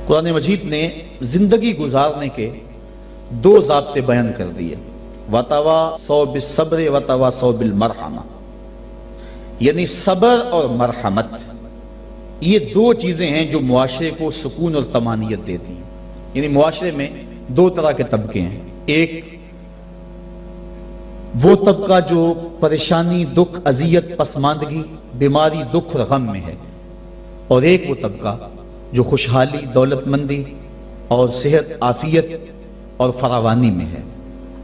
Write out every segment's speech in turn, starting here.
قرآن مجید نے زندگی گزارنے کے دو ضابطے بیان کر دیے، وَتَوَاصَوْا بِالصَّبْرِ وَتَوَاصَوْا بِالْمَرْحَمَةِ، یعنی صبر اور مرحمت، یہ دو چیزیں ہیں جو معاشرے کو سکون اور طمانینت دیتی ہیں۔ یعنی معاشرے میں دو طرح کے طبقے ہیں، ایک وہ طبقہ جو پریشانی، دکھ، اذیت، پسماندگی، بیماری، دکھ اور غم میں ہے، اور ایک وہ طبقہ جو خوشحالی، دولت مندی اور صحت، عافیت اور فراوانی میں ہے۔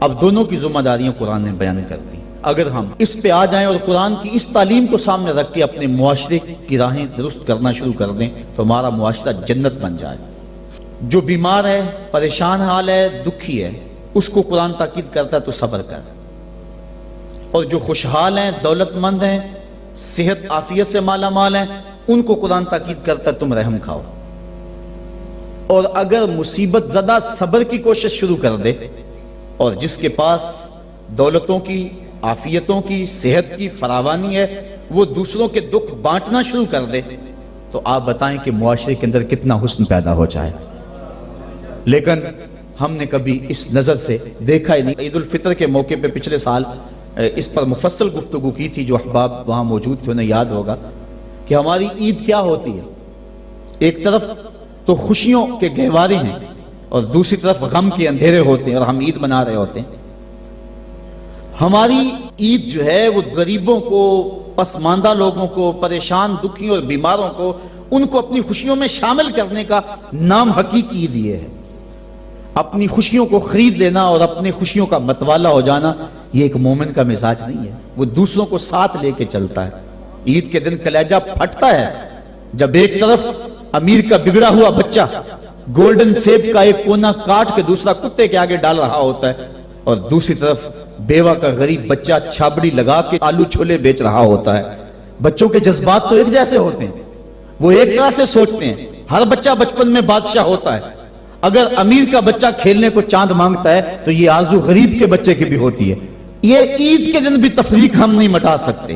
اب دونوں کی ذمہ داریاں قرآن نے بیان کر دی۔ اگر ہم اس پہ آ جائیں اور قرآن کی اس تعلیم کو سامنے رکھ کے اپنے معاشرے کی راہیں درست کرنا شروع کر دیں تو ہمارا معاشرہ جنت بن جائے۔ جو بیمار ہے، پریشان حال ہے، دکھی ہے، اس کو قرآن تاکید کرتا ہے تو صبر کر، اور جو خوشحال ہیں، دولت مند ہیں، صحت عافیت سے مالا مال ہیں، ان کو قرآن تاکید کرتا ہے تم رحم کھاؤ۔ اور اگر مصیبت زدہ صبر کی کوشش شروع کر دے، اور جس کے پاس دولتوں کی، عافیتوں کی، صحت کی فراوانی ہے، وہ دوسروں کے دکھ بانٹنا شروع کر دے، تو آپ بتائیں کہ معاشرے کے اندر کتنا حسن پیدا ہو جائے۔ لیکن ہم نے کبھی اس نظر سے دیکھا ہی نہیں۔ عید الفطر کے موقع پہ پچھلے سال اس پر مفصل گفتگو کی تھی، جو احباب وہاں موجود تھے انہیں یاد ہوگا کہ ہماری عید کیا ہوتی ہے۔ ایک طرف تو خوشیوں کے گہوارے ہیں اور دوسری طرف غم کے اندھیرے ہوتے ہیں، اور ہم عید منا رہے ہوتے ہیں۔ ہماری عید جو ہے وہ غریبوں کو، پسماندہ لوگوں کو، پریشان، دکھی اور بیماروں کو، ان کو اپنی خوشیوں میں شامل کرنے کا نام حقیقی عید یہ ہے۔ اپنی خوشیوں کو خرید لینا اور اپنی خوشیوں کا متوالا ہو جانا، یہ ایک مومن کا مزاج نہیں ہے۔ وہ دوسروں کو ساتھ لے کے چلتا ہے۔ عید کے دن کلیجہ پھٹتا ہے جب ایک طرف امیر کا بگڑا ہوا بچہ گولڈن سیب کا ایک کونا کاٹ کے دوسرا کتے کے آگے ڈال رہا ہوتا ہے، اور دوسری طرف بیوہ کا غریب بچہ چھابڑی لگا کے آلو چھولے بیچ رہا ہوتا ہے۔ بچوں کے جذبات تو ایک جیسے ہوتے ہیں، وہ ایک طرح سے سوچتے ہیں۔ ہر بچہ بچپن میں بادشاہ ہوتا ہے۔ اگر امیر کا بچہ کھیلنے کو چاند مانگتا ہے تو یہ آرزو غریب کے بچے کی بھی ہوتی ہے۔ یہ عید کے دن بھی تفریق ہم نہیں مٹا سکتے۔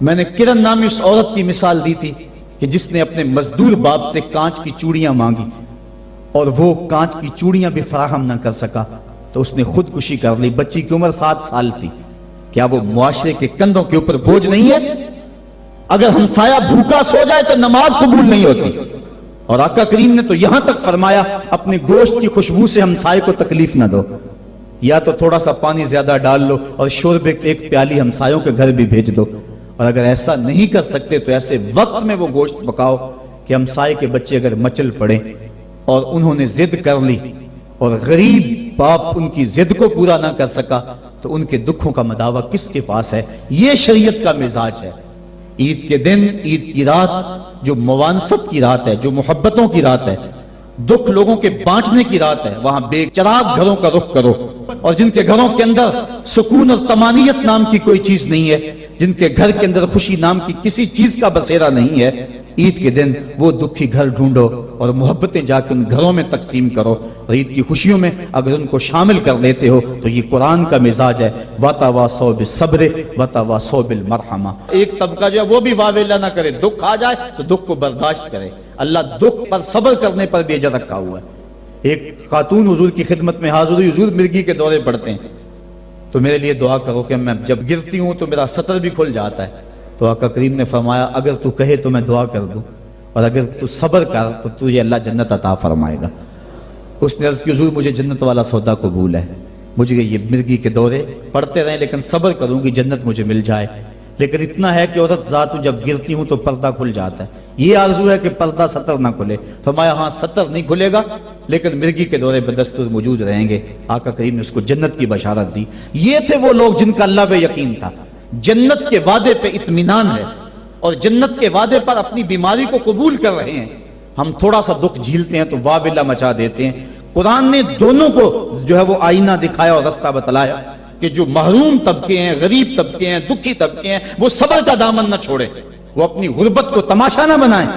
میں نے کرن نامی اس عورت کی مثال دی تھی کہ جس نے اپنے مزدور باپ سے کانچ کی چوڑیاں مانگی، اور وہ کانچ کی چوڑیاں بھی فراہم نہ کر سکا تو اس نے خودکشی کر لی۔ بچی کی عمر 7 سال تھی۔ کیا وہ معاشرے کے کندھوں کے اوپر بوجھ نہیں ہے؟ اگر ہمسایہ بھوکا سو جائے تو نماز قبول نہیں ہوتی، اور آقا کریم نے تو یہاں تک فرمایا اپنے گوشت کی خوشبو سے ہمسائے کو تکلیف نہ دو، یا تو تھوڑا سا پانی زیادہ ڈال لو اور شوربے ایک پیالی ہمسایوں کے گھر بھی بھیج دو۔ اور اگر ایسا نہیں کر سکتے تو ایسے وقت میں وہ گوشت پکاؤ کہ ہمسائے کے بچے اگر مچل پڑیں اور انہوں نے ضد کر لی اور غریب باپ ان کی ضد کو پورا نہ کر سکا تو ان کے دکھوں کا مداوع کس کے پاس ہے؟ یہ شریعت کا مزاج ہے۔ عید کے دن، عید کی رات جو موانست کی رات ہے، جو محبتوں کی رات ہے، دکھ لوگوں کے بانٹنے کی رات ہے، وہاں بے چراغ گھروں کا رخ کرو، اور جن کے گھروں کے اندر سکون اور طمانینت نام کی کوئی چیز نہیں ہے، جن کے گھر کے اندر خوشی نام کی کسی چیز کا بسیرا نہیں ہے، عید کے دن وہ دکھی گھر ڈھونڈو اور محبتیں جا کے ان گھروں میں تقسیم کرو، اور عید کی خوشیوں میں اگر ان کو شامل کر لیتے ہو تو یہ قرآن کا مزاج ہے۔ وَتَوَاصَوْا بِالصَّبْرِ وَتَوَاصَوْا بِالْمَرْحَمَةِ۔ ایک طبقہ جو ہے وہ بھی واویلا نہ کرے، دکھ آ جائے تو دکھ کو برداشت کرے۔ اللہ دکھ پر صبر کرنے پر بھی اجر رکھا ہوا ہے۔ ایک خاتون حضور کی خدمت میں حاضر ہوئی، حضور مرگی کے دورے پڑتے ہیں تو میرے لیے دعا کرو کہ میں جب گرتی ہوں تو میرا سطر بھی کھل جاتا ہے۔ تو آقا کریم نے فرمایا اگر تو کہے تو میں دعا کر دوں، اور اگر تو صبر کر تو تجھے اللہ جنت عطا فرمائے گا۔ اس نے عرض کی حضور مجھے جنت والا سودا قبول ہے، مجھے یہ مرگی کے دورے پڑتے رہیں لیکن صبر کروں گی جنت مجھے مل جائے۔ لیکن اتنا ہے کہ عورت ذات جب گرتی ہوں تو پردہ کھل جاتا ہے، یہ آرزو ہے کہ پردہ سطر نہ کھلے۔ فرمایا ہاں سطر نہیں کھلے گا لیکن مرگی کے دورے بدستور موجود رہیں گے۔ آقا کریم نے اس کو جنت کی بشارت دی۔ یہ تھے وہ لوگ جن کا اللہ پہ یقین تھا، جنت کے وعدے پہ اطمینان ہے، اور جنت کے وعدے پر اپنی بیماری کو قبول کر رہے ہیں۔ ہم تھوڑا سا دکھ جھیلتے ہیں تو واویلا مچا دیتے ہیں۔ قرآن نے دونوں کو جو ہے وہ آئینہ دکھایا اور رستہ بتلایا کہ جو محروم طبقے ہیں، غریب طبقے ہیں، دکھی طبقے ہیں، وہ صبر کا دامن نہ چھوڑیں، وہ اپنی غربت کو تماشا نہ بنائیں،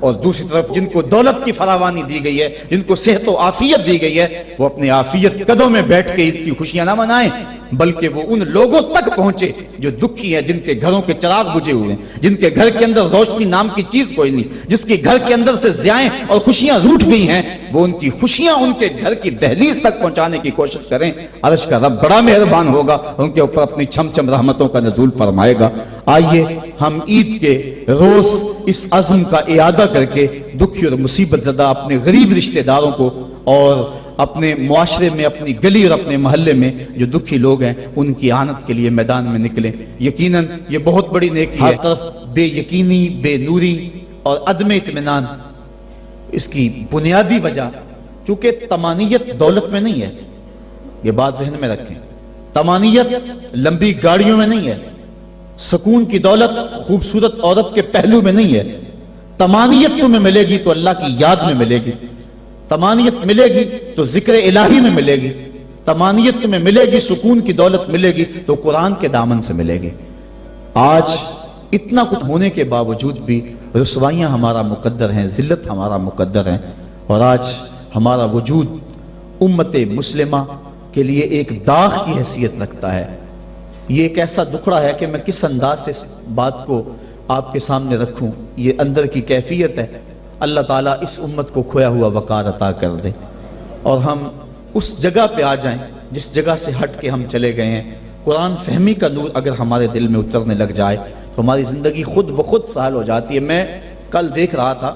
اور دوسری طرف جن کو دولت کی فراوانی دی گئی ہے، جن کو صحت و عافیت دی گئی ہے، وہ اپنی عافیت قدوں میں بیٹھ کے عید کی خوشیاں نہ منائیں، بلکہ وہ ان لوگوں تک پہنچے جو دکھی ہیں، جن کے گھروں کے چراغ بجھے ہوئے ہیں، جن کے گھر کے اندر روشنی نام کی چیز کوئی نہیں، جس کے گھر کے اندر سے ضیائیں اور خوشیاں روٹھ گئی ہیں، وہ ان کی خوشیاں ان کے گھر کی دہلیز تک پہنچانے کی کوشش کریں۔ عرش کا رب بڑا مہربان ہوگا، ان کے اوپر اپنی چھم چھم رحمتوں کا نزول فرمائے گا۔ آئیے ہم عید کے روز اس عزم کا اعادہ کر کے دکھی اور مصیبت زدہ اپنے غریب رشتہ داروں کو اور اپنے معاشرے میں، اپنی گلی اور اپنے محلے میں جو دکھی لوگ ہیں ان کی اعانت کے لیے میدان میں نکلیں۔ یقیناً یہ بہت بڑی نیکی ہے۔ ہر طرف بے یقینی، بے نوری اور عدم اطمینان، اس کی بنیادی وجہ چونکہ طمانیت دولت میں نہیں ہے، یہ بات ذہن میں رکھیں۔ طمانیت لمبی گاڑیوں میں نہیں ہے، سکون کی دولت خوبصورت عورت کے پہلو میں نہیں ہے۔ طمانیت تمہیں ملے گی تو اللہ کی یاد میں ملے گی، طمانیت ملے گی تو ذکر الہی میں ملے گی، طمانیت تمہیں ملے گی، سکون کی دولت ملے گی تو قرآن کے دامن سے ملے گی۔ آج اتنا کچھ ہونے کے باوجود بھی رسوائیاں ہمارا مقدر ہیں، ذلت ہمارا مقدر ہے، اور آج ہمارا وجود امت مسلمہ کے لیے ایک داغ کی حیثیت رکھتا ہے۔ یہ ایک ایسا دکھڑا ہے کہ میں کس انداز سے اس بات کو آپ کے سامنے رکھوں، یہ اندر کی کیفیت ہے۔ اللہ تعالیٰ اس امت کو کھویا ہوا وقار عطا کر دے اور ہم اس جگہ پہ آ جائیں جس جگہ سے ہٹ کے ہم چلے گئے ہیں۔ قرآن فہمی کا نور اگر ہمارے دل میں اترنے لگ جائے تو ہماری زندگی خود بخود سہل ہو جاتی ہے۔ میں کل دیکھ رہا تھا